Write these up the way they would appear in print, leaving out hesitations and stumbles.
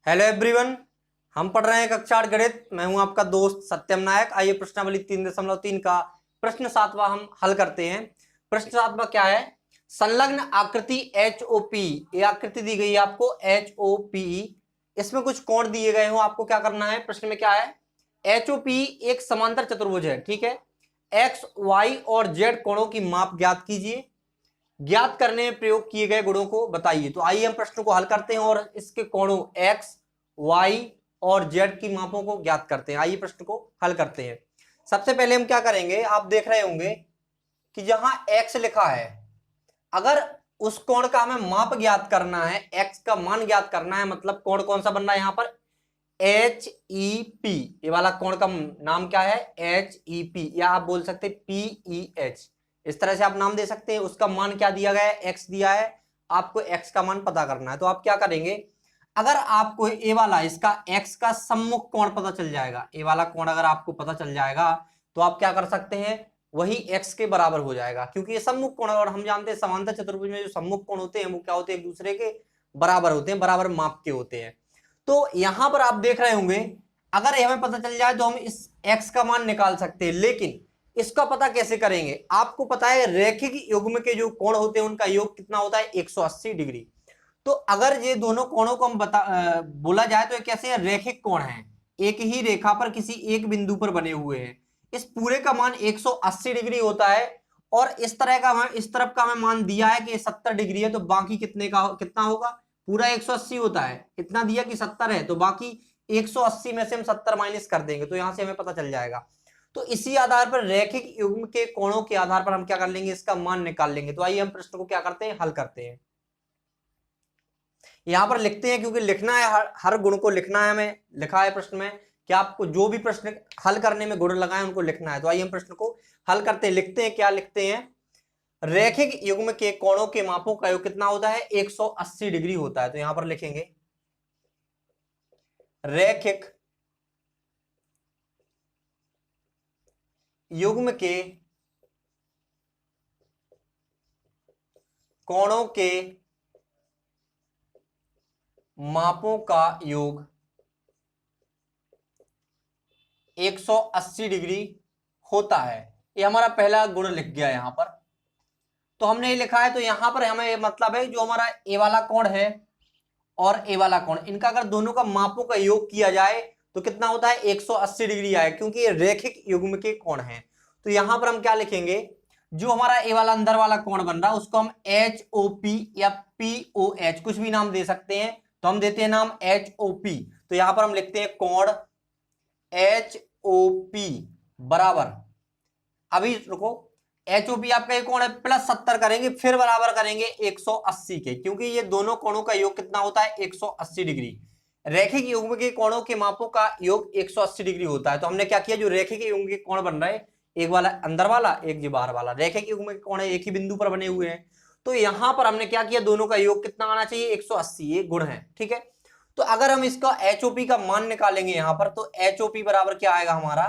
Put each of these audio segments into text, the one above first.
Hello everyone, हम पढ़ रहे हैं कक्षा 8 गणित। मैं हूं आपका दोस्त सत्यम नायक। आइए प्रश्नावली 3.3 का प्रश्न 7वां हम हल करते हैं। प्रश्न 7वां क्या है? संलग्न आकृति HOP, ये आकृति दी गई है आपको HOP, इसमें कुछ कोण दिए गए हो। आपको क्या करना है? प्रश्न में क्या है? HOP एक समांतर चतुर्भुज है, ठीक है। X, Y और Z कोणों की माप ज्ञात कीजिए। ज्ञात करने में प्रयोग किए गए गुणों को बताइए। तो आइए हम प्रश्न को हल करते हैं और इसके कोणों x, y और z की मापों को ज्ञात करते हैं। आइए प्रश्न को हल करते हैं। सबसे पहले हम क्या करेंगे, आप देख रहे होंगे कि जहां x लिखा है, अगर उस कोण का हमें माप ज्ञात करना है, x का मान ज्ञात करना है, मतलब कोण कौन सा बन रहा है यहां पर? HEP। ये वाला कोण का नाम क्या है? HEP, या आप बोल सकते PEH, इस तरह से आप नाम दे सकते हैं। उसका मान क्या दिया गया है? x दिया है। आपको x का मान पता करना है। तो आप क्या करेंगे, अगर आपको ये वाला इसका x का सम्मुख कोण पता चल जाएगा, ये वाला कोण अगर आपको पता चल जाएगा तो आप क्या कर सकते हैं, वही x के बराबर हो जाएगा, क्योंकि ये सम्मुख कोण है। और हम जानते हैं समांतर चतुर्भुज में जो सम्मुख कोण होते हैं वो क्या होते हैं? एक दूसरे के बराबर होते हैं, बराबर माप के होते हैं। तो यहां पर आप देख रहे होंगे, अगर हमें पता चल जाए तो हम इस x का मान निकाल सकते हैं। लेकिन इसका पता कैसे करेंगे? आपको पता है रैखिक युग्म के जो कोण होते हैं उनका योग कितना होता है? 180 डिग्री। तो अगर ये दोनों कोणों को हम बोला जाए तो ये कैसे है? रैखिक कोण है, एक ही रेखा पर किसी एक बिंदु पर बने हुए हैं। इस पूरे का मान 180 डिग्री होता है। और इस तरह का हमें, इस तरफ का हमें मान दिया है कि 70 डिग्री है, तो बाकी कितना होगा? पूरा 180 होता है। इतना दिया कि 70 है, तो बाकी 180 में से हम 70 माइनस कर देंगे, तो यहां से हमें पता चल जाएगा। तो इसी आधार पर रैखिक युग्म के कोणों के आधार पर हम क्या कर लेंगे? इसका मान निकाल लेंगे। तो आइए हम प्रश्न को क्या करते हैं? हल करते हैं। यहां पर लिखते हैं, क्योंकि लिखना है, हर गुण को लिखना है। हमें लिखा है प्रश्न में कि आपको जो भी प्रश्न हल करने में गुण लगाए उनको लिखना है। तो आइए हम प्रश्न को हल करते हैं। लिखते हैं, क्या लिखते हैं? रैखिक युग्म के कोणों के मापों का योग कितना होता है? 180 डिग्री होता है। तो यहां पर लिखेंगे रैखिक युग्म के कोणों के मापों का योग 180 डिग्री होता है। ये हमारा पहला गुण लिख गया यहां पर। तो हमने ये लिखा है, तो यहां पर हमें मतलब है जो हमारा ए वाला कोण है और ए वाला कोण, इनका अगर दोनों का मापों का योग किया जाए तो कितना होता है? 180 डिग्री आए, क्योंकि ये रैखिक युग्म के कोण हैं। तो यहां पर हम क्या लिखेंगे, जो हमारा ए वाला अंदर वाला कोण बन रहा है उसको हम HOP या POH कुछ भी नाम दे सकते हैं। तो हम देते हैं नाम HOP। तो यहां पर हम लिखते हैं कोण HOP बराबर, अभी रुको, HOP आपका ये कोण है प्लस 70 करेंगे, फिर बराबर करेंगे 180 के, क्योंकि ये दोनों कोणों का योग कितना होता है? 180 डिग्री। रैखिक युग्म के कोणों के मापों का योग 180 डिग्री होता है। तो हमने क्या किया, जो रैखिक युग्म के कोण बन रहे हैं, एक वाला अंदर वाला, एक जी बाहर वाला, रैखिक युग्म के कोण है, एक ही बिंदु पर बने हुए हैं। तो यहां पर हमने क्या किया, दोनों का योग कितना आना चाहिए? 180, ये गुण है, ठीक है। तो अगर हम इसका HOP का मान निकालेंगे यहां पर, तो HOP बराबर क्या आएगा हमारा?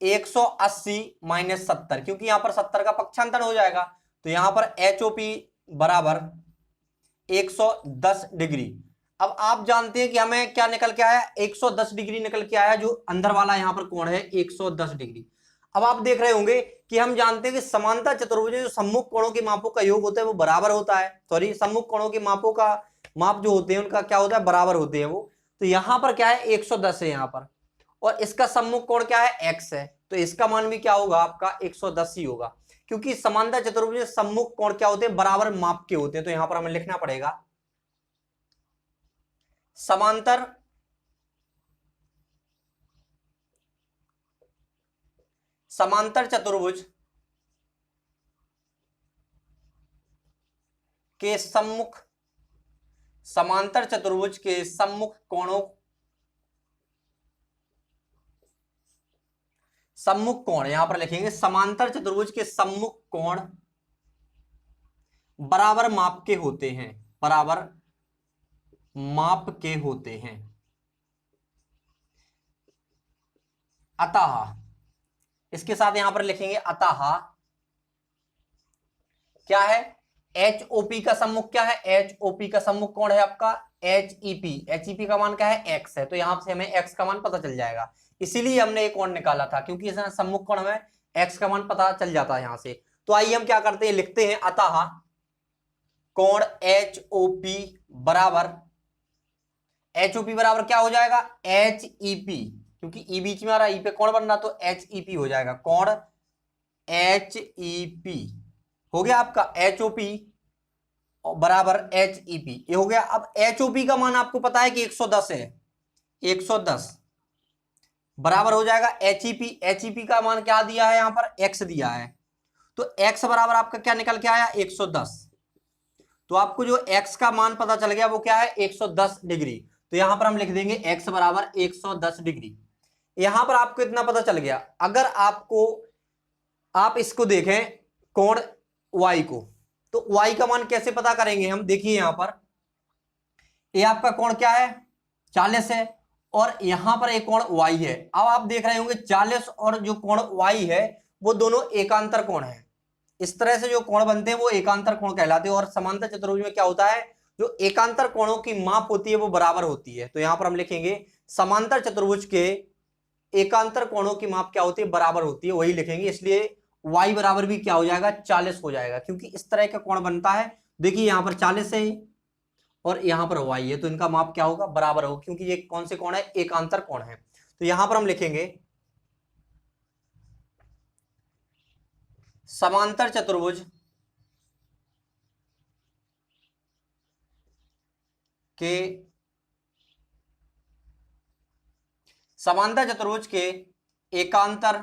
180 माइनस 70, क्योंकि यहां पर 70 का पक्षांतर हो जाएगा। तो यहां पर HOP बराबर 110 डिग्री। अब आप जानते हैं कि हमें क्या निकल के आया? 110 डिग्री निकल के आया, जो अंदर वाला यहां पर कोण है 110 डिग्री। अब आप देख रहे होंगे कि हम जानते हैं कि समांतर चतुर्भुज जो सम्मुख कोणों के मापों का योग होता है वो बराबर होता है। सॉरी, सम्मुख कोणों के मापों का माप जो होते हैं उनका क्या होता है? बराबर होते हैं वो। तो यहां पर क्या है? 110 है यहां पर, और इसका सम्मुख कोण क्या है? x है। तो इसका मान भी क्या होगा आपका? 110 ही होगा, क्योंकि समांतर चतुर्भुज में सम्मुख कोण क्या होते हैं? बराबर माप के होते हैं। तो यहां पर हमें लिखना पड़ेगा समांतर चतुर्भुज के सम्मुख, समांतर चतुर्भुज के सम्मुख कोणों, सम्मुख कोण यहां पर लिखेंगे समांतर चतुर्भुज के सम्मुख कोण बराबर माप के होते हैं, बराबर माप के होते हैं। अतः, इसके साथ यहां पर लिखेंगे अतः क्या है? HOP का सम्मुख क्या है? HOP का सम्मुख कोण है आपका HEP का मान क्या है, x है, तो यहां से हमें x का मान पता चल जाएगा। इसीलिए हमने एक कोण निकाला था, क्योंकि इसमें सम्मुख कोण हमें x का मान पता चल जाता है यहां से। तो आइए हम क्या करते हैं, लिखते हैं अतः कोण HOP बराबर, HOP बराबर क्या हो जाएगा, HEP, क्योंकि E बीच में आ रहा है, E पे कोण बन रहा, तो HEP हो जाएगा, कोण HEP हो गया आपका, HOP बराबर HEP, ये हो गया। अब HOP का मान आपको पता है कि 110 है, 110 बराबर हो जाएगा HEP का मान क्या दिया है, यहां पर x दिया है, तो x बराबर आपका क्या निकल के आया, 110। तो आपको जो x का मान पता चल गया वो क्या है, 110 डिग्री। तो यहां पर हम लिख देंगे x बराबर 110 डिग्री। यहां पर आपको इतना पता चल गया। अगर आप इसको देखें कोण y को, तो y का मान कैसे पता करेंगे हम, देखिए यहां पर ये आपका कोण क्या है, 40 है, और यहां पर एक कोण y है। अब आप देख रहे होंगे 40 और जो कोण y है वो दोनों एकांतर कोण है। इस तरह से जो कोण बनते हैं वो एकांतर कोण कहलाते हैं। और समांतर चतुर्भुज में क्या होता है, जो एकांतर कोणों की माप होती है वो बराबर होती है। तो यहां पर हम लिखेंगे समांतर चतुर्भुज के एकांतर कोणों की माप क्या होती है, बराबर होती है, वही लिखेंगे। इसलिए y बराबर भी क्या हो जाएगा, 40 हो जाएगा, क्योंकि इस तरह का कोण बनता है। देखिए यहां पर 40 है और यहां पर y है, तो इनका माप क्या होगा, बराबर होगा, क्योंकि ये कौन से कोण है, एकांतर कोण है। तो यहां पर हम लिखेंगे समांतर चतुर्भुज के एकांतर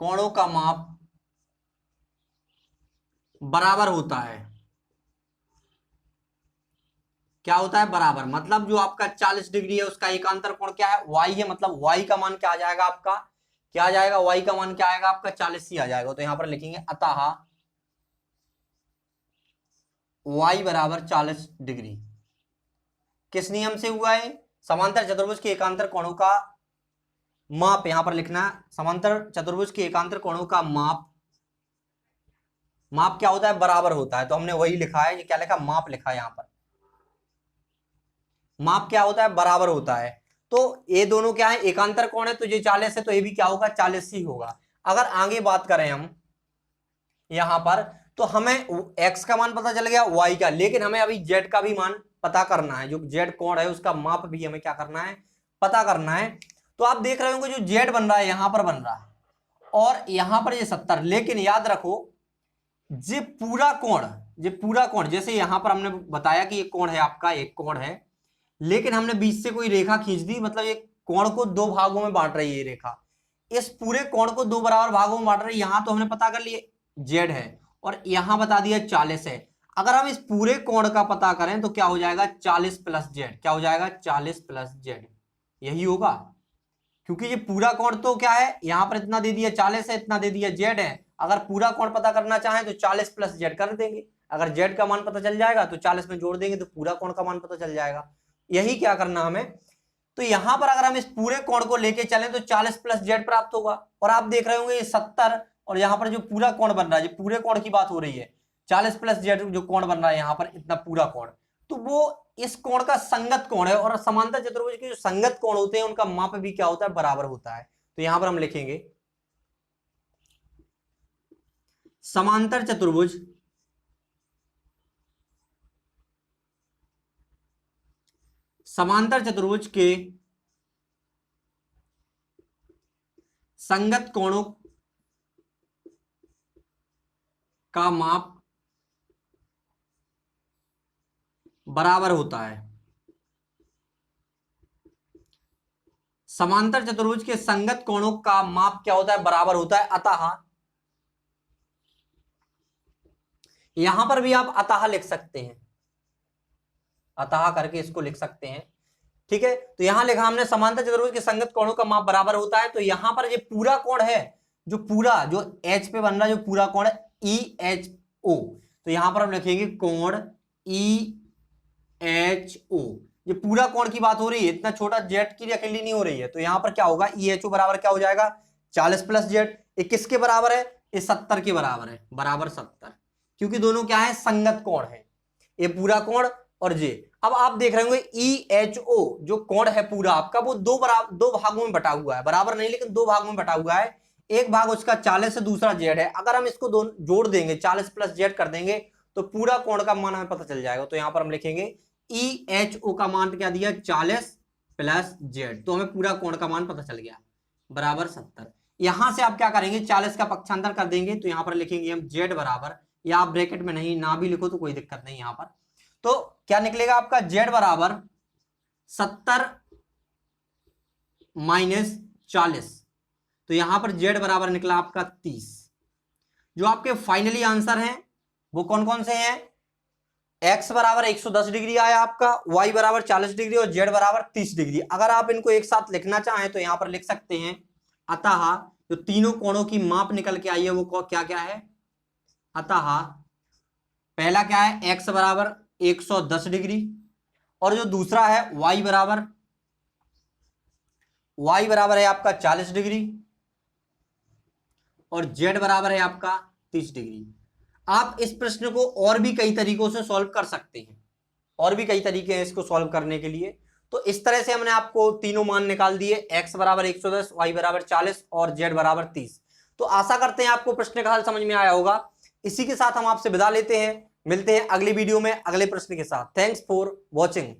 कोणों का माप बराबर होता है। क्या होता है, बराबर, मतलब जो आपका 40 डिग्री है उसका एकांतर कोण क्या है, y है, मतलब y का मान क्या आ जाएगा आपका, क्या आ जाएगा, y का मान क्या आएगा आपका, 40 ही आ जाएगा। तो यहां पर लिखेंगे अतः y बराबर 40 डिग्री। किस नियम से हुआ है, समांतर चतुर्भुज के एकांतर कोणों का माप, यहां पर लिखना है समांतर चतुर्भुज के एकांतर कोणों का माप क्या होता है, बराबर होता है। तो हमने वही लिखा है, ये क्या लिखा, माप लिखा है, यहां पर माप क्या होता है, बराबर होता है। तो ये दोनों क्या है, एकांतर कोण है, तो ये 40 है, तो ये भी क्या होगा, 40 ही होगा। अगर आगे बात करें हम यहां पर, तो हमें x का मान पता चल गया, y का, लेकिन हमें अभी z का भी मान पता करना है। जो z कोण है उसका माप भी हमें क्या करना है, पता करना है। तो आप देख रहे होंगे जो z बन रहा है यहां पर बन रहा है, और यहां पर ये 70, लेकिन याद रखो ये पूरा कोण, जैसे यहां पर हमने बताया कि ये कोण है आपका, एक कोण है, लेकिन हमने बीच से कोई रेखा खींच दी, मतलब ये कोण को दो भागों में बांट रही है ये रेखा, इस पूरे कोण को दो बराबर भागों में बांट रही है। यहां तो हमने पता कर लिया z है, और यहां बता दिया 40 है। अगर हम इस पूरे कोण का पता करें तो क्या हो जाएगा, 40 प्लस z, क्या हो जाएगा, 40 प्लस z, यही होगा। क्योंकि ये पूरा कोण तो क्या है, यहां पर इतना दे दिया 40 है, इतना दे दिया z है। अगर पूरा कोण पता करना चाहें तो 40 प्लस z कर देंगे। अगर z का मान पता चल जाएगा तो 40 में जोड़ देंगे तो पूरा कोण का मान पता चल जाएगा। यही क्या करना हमें। तो यहां पर अगर हम इस पूरे कोण को लेके चलें तो 40 प्लस z प्राप्त होगा। और आप देख रहे होंगे ये 70, और यहां पर जो पूरा कोण बन रहा है, ये पूरे कोण की बात हो रही है, 40 प्लस z जो कोण बन रहा है यहां पर, इतना पूरा कोण, तो वो इस कोण का संगत कोण है। और समांतर चतुर्भुज के जो संगत कोण होते हैं उनका माप भी क्या होता है, बराबर होता है। तो यहां पर हम लिखेंगे समांतर चतुर्भुज के संगत कोणों का माप बराबर होता है। समांतर चतुर्भुज के संगत कोणों का माप क्या होता है, बराबर होता है। अतः यहां पर भी आप अतः लिख सकते हैं, अतः करके इसको लिख सकते हैं, ठीक है। तो यहां लिखा हमने समांतर चतुर्भुज के संगत कोणों का माप बराबर होता है। तो यहां पर ये पूरा कोण है, जो H पे बन रहा है, जो पूरा कोण है EHO, तो यहां पर हम लिखेंगे कोण EHO। ये पूरा कोण की बात हो रही है, इतना छोटा z की अकेली नहीं हो रही है। तो यहां पर क्या होगा, EHO बराबर क्या हो जाएगा, 40 प्लस z। ये किसके बराबर है, ये 70 के बराबर है, बराबर 70। क्योंकि दोनों क्या है, संगत कोण है, ये पूरा कोण और जे। अब आप देख रहे होंगे EHO जो कोण है पूरा आपका, वो दो भागों में बटा हुआ है, बराबर नहीं लेकिन दो भागों में बटा हुआ है। एक भाग उसका 40 है, दूसरा जेड है। अगर हम इसको दोनों जोड़ देंगे, 40 प्लस जेड कर देंगे, तो पूरा कोण का मान हमें पता चल जाएगा। तो यहां पर हम लिखेंगे EHO का मान क्या दिया, 40 प्लस जेड, तो हमें पूरा कोण का मान पता चल गया, बराबर 70। यहां से आप क्या करेंगे, 40 का पक्षांतर कर देंगे, तो यहां पर लिखेंगे हम जेड बराबर, या आप ब्रैकेट में नहीं ना भी लिखो तो कोई दिक्कत नहीं यहां पर। तो क्या निकलेगा आपका, जेड बराबर 70 माइनस 40, तो यहां पर जेड बराबर निकला आपका 30। जो आपके फाइनली आंसर हैं वो कौन कौन से हैं, एक्स बराबर 110 डिग्री आया आपका, वाई बराबर 40 डिग्री और जेड बराबर 30 डिग्री। अगर आप इनको एक साथ लिखना चाहें तो यहां पर लिख सकते हैं, अतः जो तीनों कोणों की माप निकल के आई है वो क्या क्या है, अतः पहला क्या है, एक्स बराबर 110 डिग्री, और जो दूसरा है y बराबर है आपका 40 डिग्री, और z बराबर है आपका 30 डिग्री। आप इस प्रश्न को और भी कई तरीकों से सॉल्व कर सकते हैं, और भी कई तरीके हैं इसको सॉल्व करने के लिए। तो इस तरह से हमने आपको तीनों मान निकाल दिए, x बराबर 110, y बराबर 40 और z बराबर 30। तो आशा करते हैं आपको प्रश्न का हल समझ में आया होगा। इसी के साथ हम आपसे विदा लेते हैं, मिलते हैं अगली वीडियो में अगले प्रश्न के साथ। Thanks for watching.